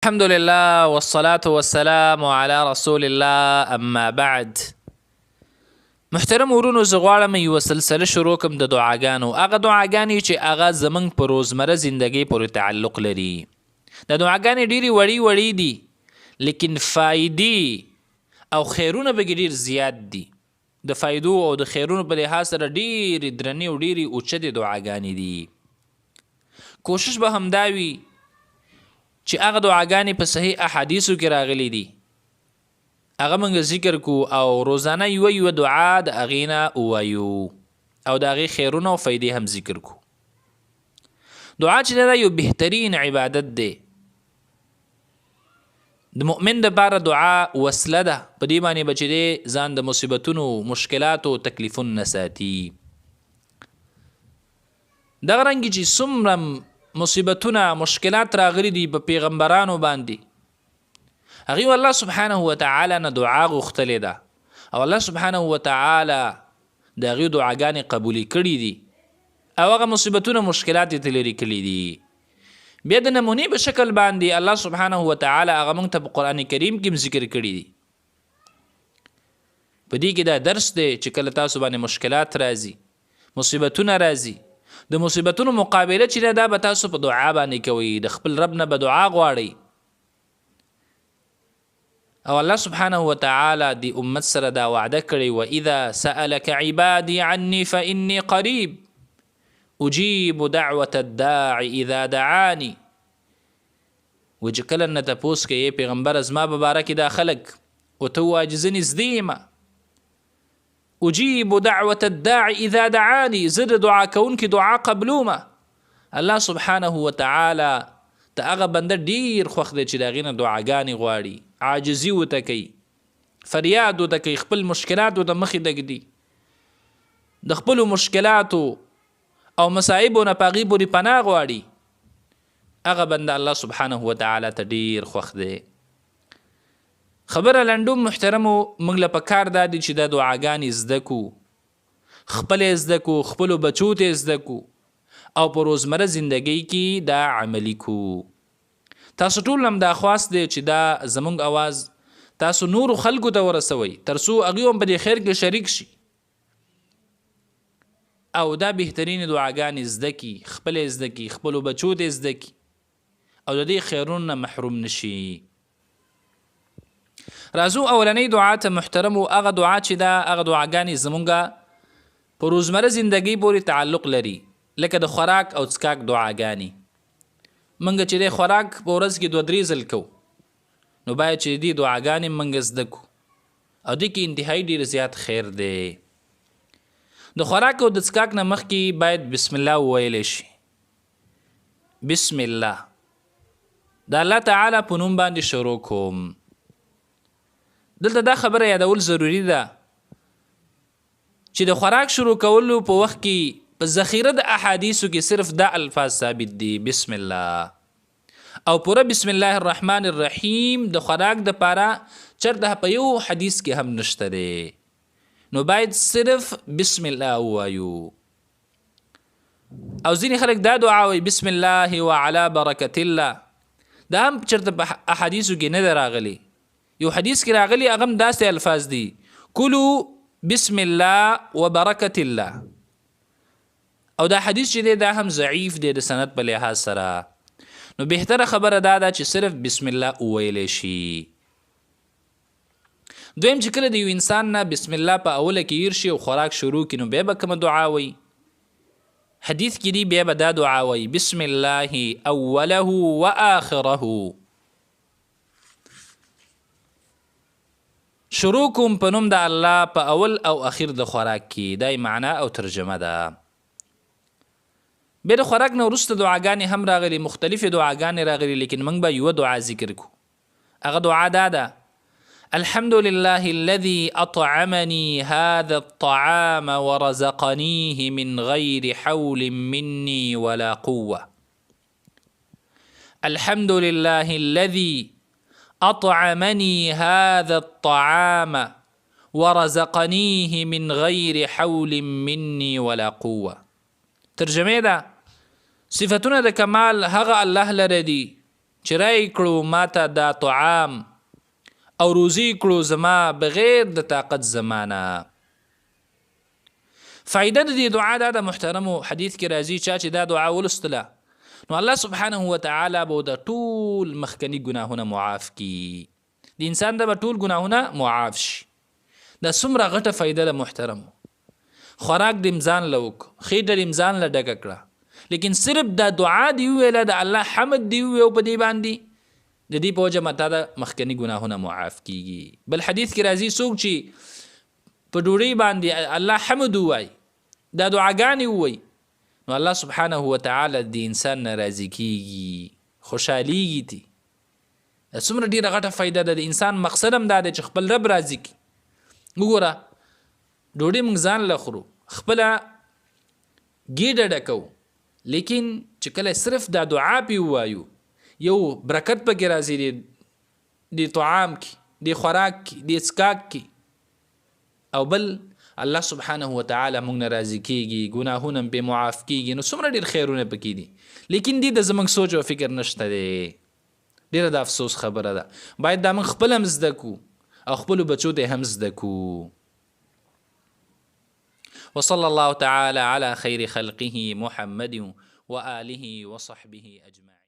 الحمد لله والصلاة والسلام على رسول الله اما بعد. محترم ورونو زه غواړم یوه سلسله شروع کړم د دعاګانو. هغه دعاګانې چې هغه زموږ په روزمره زندګۍ پورې تعلق لري. د دعاګانې ډېرې وړې دي لیکن فایدې او خیرونه پکې ډېر زیات دي. د فایدو او د خیرونو په لحاظ سره ډېرې درنې او ډېرې اوچتې دعاګانې دي. کوشش به همدا وي چې هغه دعاګانې په صحیح احادیثو کې راغلي دي هغه موږ ذکر کو او روزانه یوه دعا د هغې نه ووایو او د هغې خیرونه او فایدې هم ذکر کو. دعا چې دا یو بهترین عبادت دی. د مؤمن دپاره دعا وسله ده، په دې باندې به چې دی ځان د مصیبتونو مشکلاتو تکلیفونو نه ساتي. دغه رنګې چې څومره مصیبتونه مشکلات راغلي دي په پیغمبرانو باندې هغې الله سبحانه وتعالی نه دعا غوښتلې ده او الله سبحانه وتعالی د هغې دعاګانې قبولې کړي دي او هغه مصیبتونه مشکلات یې لرې کړي دي. بیا د نمونې په شکل باندې الله سبحانه وتعالی هغه موږ ته په قرآن کریم کې هم ذکر کړي دي. په دې کې دا درس دی چې کله تاسو باندې مشکلات راځي، مصیبتونه راځي، د مصیبتونو مقابله چې دا به تاسو په دعا باندې کوئ، د خپل رب نه به دعا غواړئ او الله سبحانه وتعالی د امت سره دا وعده کړی واذا سألك عبادي عني فإني قریب اجیب دعوة الداع اذا دعانی. و چې کله نه تپوس کوي پیغمبر زما په باره کې دا خلک او ته وایې زه نږدې یم، اجیب دعوة الداع اذا دعانی، زه د دعا کوونکي دعا قبلومه. الله سبحانه وتعالی ته هغه بنده ډیر خوښ دی چې د هغې نه دعاګانې غواړي، عاجزي ورته کوي، فریاد ورته کوي، خپل مشکلات ورته مخې دږدي، د خپلو مشکلاتو او مصائبو نه په هغې پورې پناه غواړي. هغه بنده الله سبحانه وتعالی ته ډیر خوښ دی. خبره لنډوم محترمو، موږ له پکار دا دي چې دا دعاګانې زده کو، خپل یې زده کو، خپلو بچو ته یې زده کو او په روزمره زندګۍ کې دا عملي کو. تاسو ټول هم دا خواست دی چې دا زموږ اواز تاسو نورو خلکو ته ورسوئ تر څو هغوی هم په دې خیر کې شریک شي او دا بهترین دعاګانې زده کړي، خپل یې زده کړي، خپلو بچو ته یې زده کړي او د دې خیرونو نه محروم نشي. راځو اولنۍ دعا ته محترمو. هغه دعا چې دا هغه دعاګانې زمونږ په روزمره زندګۍ پورې تعلق لري، لکه د خوراک او څښاک دعاګانې. موږ چې د خوراک په ورځ کې 2-3 ځل کوو نو باید چې دې دعاګانې موږ زده کو او دې کې انتهایی ډېر زیات خیر دی. د خوراک او د څښاک نه مخکې باید بسم الله وویلی شي. بسم الله د الله تعالی په نوم باندې شروع کوم. دلته دا خبره یادول ضروری ده چې د خوراک شروع کولو په وخت کې په ذخیره د احادیثو کې صرف دا الفاظ ثابت دي، بسم الله او پوره بسم الله الرحمن الرحیم د خوراک د پاره چرته په یو حدیث کې هم نشته دی. نو باید صرف بسم الله ووایو. او ځینې خلک دا دعا وایي بسم الله وعلى برکت الله، دا هم چرته په احادیثو کې نه ده راغلی. یو حدیث کې راغلی هغه هم داسې الفاظ دي، کلو بسم الله وبرکت الله، او دا حدیث چې دی دا هم ضعیف دی د سند په لحاظ سره. نو بهتره خبره دا ده چې صرف بسم الله وویلی شي. دویم چې کله د یو انسان نه بسم الله په اوله کې هیر شي او خوراک شروع کړي نو بیا به کومه دعا وایي. حدیث کې دی بیا به دا دعا وایي بسم الله اوله واخره، شروع کوم په نوم د الله په اول او اخر د خوراک کې. دا معنا او ترجمه ده. بیا د خوراک نه وروسته دعاګانې هم راغلي، مختلفې دعاګانې راغلي، لیکن موږ به یوه دعا ذکر کو. هغه دعا دا ده الحمد لله الذي أطعمني هذا الطعام ورزقنيه من غير حول مني ولا قوة. الحمد لله الذي أطعمني هذا الطعام ورزقنيه من غير حول مني ولا قوة. ترجمه ده صفتونه د کمال هغه الله لره دي چې رای کړو ماته دا طعام او روزي کړو زما بغیر د طاقت زمانه. فائده د دې دعا دا د محترمو حدیث کې راځي چې دا دعا ولستله نو الله سبحانه وتعالی به د ټول مخکنی ګناهونه معاف کی. د انسان د ټول ګناهونه معاف شي. دا څومره غټه فائده ده محترمو. خوراک د امزان لوک خېټه د امزان له ډکه کړه لیکن صرف دا دعا دی ویله د الله حمد دی ویو په دې باندې د دې په وجه ماته د مخکنی ګناهونه معاف کیږي. بل حدیث کې راځي څوک چې په ډوډۍ باندې الله حمد ووایي دا دعاګانې ووایي نو الله سبحانه وتعالی د انسان نه راضي کیږي خوشحالیږي تی. څومره ډېره غټه فایده ده. د انسان مقصد هم دا دی چې خپل رب راضي کړي. وګوره ډوډۍ موږ ځان له خورو خپله ګېډه ډکو لیکن چې کله صرف دا دعا پې ووایو یو برکت پکې راځي د طعام کې د خوراک کې د څښاک کې او بل الله سبحانه وتعالی موږ نه راضي کېږي ګناهونه هم پې معاف کېږي. نو څومره ډېر خیرونه پکې دي لیکن دې د زموږ سوچ او فکر نشته دی. ډېره د افسوس خبره ده. باید دا موږ خپل هم زده کړو او خپلو بچو ته هم زده کړو. وصلى الله تعالى على خير خلقه محمد وآله وصحبه أجمعين.